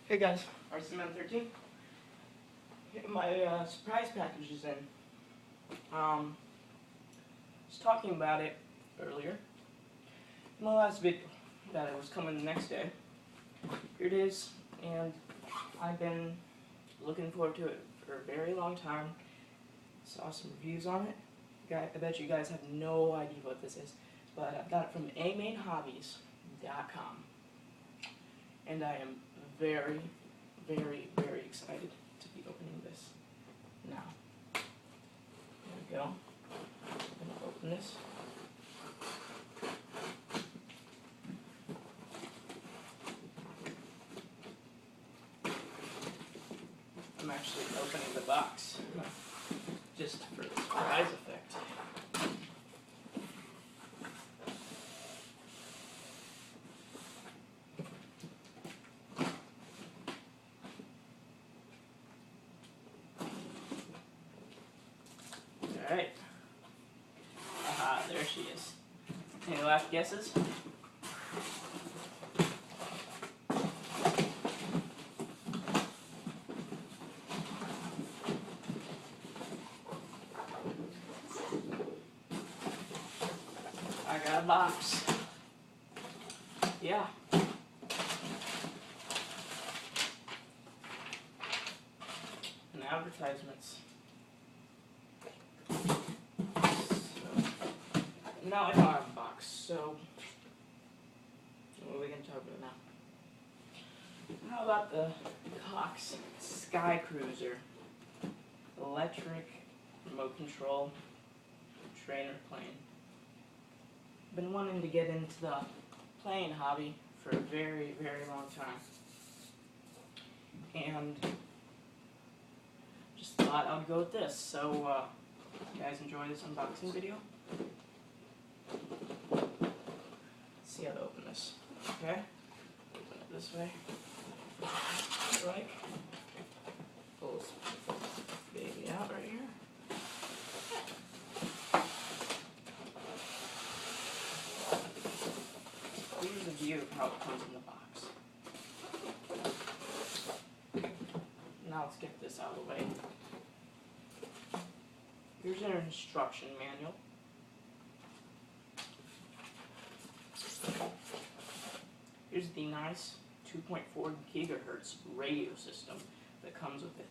Hey guys, RCMan13. My surprise package is in. Was talking about it earlier in my last video that it was coming the next day. Here it is, and I've been looking forward to it for a very long time. Saw some reviews on it. I bet you guys have no idea what this is, but I got it from amainhobbies.com, and I am very, very, very excited to be opening this now. There we go. I'm gonna open this. I'm actually opening the box just for the surprise effect. Alright. Aha, there she is. Any last guesses? I got a box. Yeah. And advertisements. No, I don't have a box, so what are we going to talk about now? How about the Cox Sky Cruiser electric remote control trainer plane? Been wanting to get into the plane hobby for a very, very long time, and just thought I would go with this. So, you guys enjoy this unboxing video? Let's see how to open this. Okay, open it this way. Like, pull this baby out right here. Here's a view of how it comes in the box. Now let's get this out of the way. Here's an instruction manual. Here's the nice 2.4 gigahertz radio system that comes with it.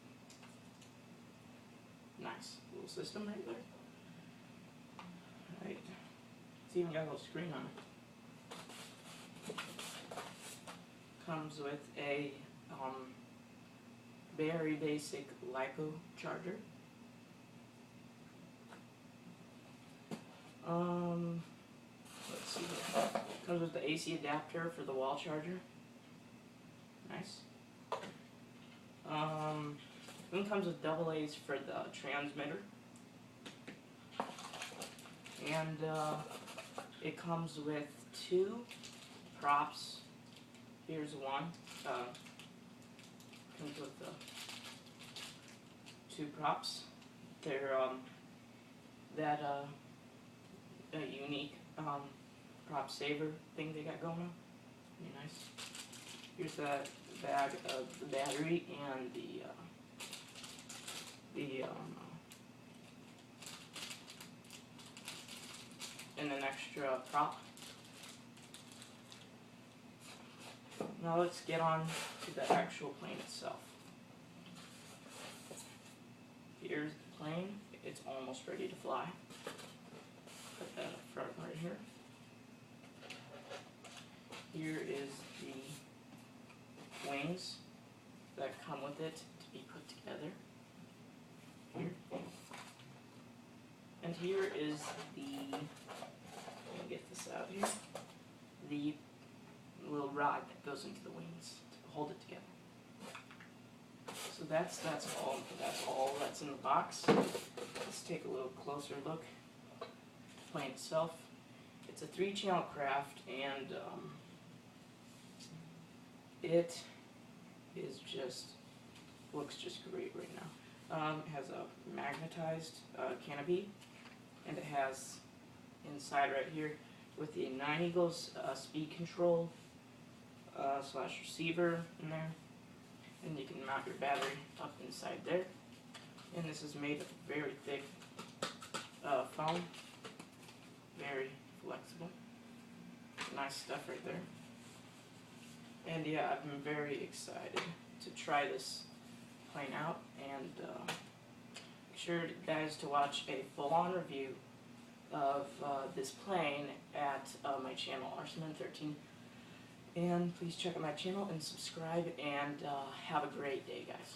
Nice little system right there. Right. It's even got a little screen on it. Comes with a very basic LiPo charger. Let's see here. Comes with the AC adapter for the wall charger. Nice. Then comes with double A's for the transmitter. And it comes with two props. Here's one. Comes with the two props. They're a unique prop saver thing they got going on. Pretty nice. Here's that bag of the battery and and an extra prop. Now let's get on to the actual plane itself. Here's the plane. It's almost ready to fly. Put that up front right here. Here is the wings that come with it to be put together. Here. And here is the, let me get this out here, the little rod that goes into the wings to hold it together. So that's all that's in the box. Let's take a little closer look at the plane itself. It's a 3-channel craft, and it is looks just great right now. It has a magnetized canopy, and it has inside right here with the 9 Eagles speed control / receiver in there. and you can mount your battery up inside there. And this is made of very thick foam, very flexible. Nice stuff right there. And yeah, I've been very excited to try this plane out, and make sure guys to watch a full-on review of this plane at my channel, Arsman13. And please check out my channel and subscribe, and have a great day, guys.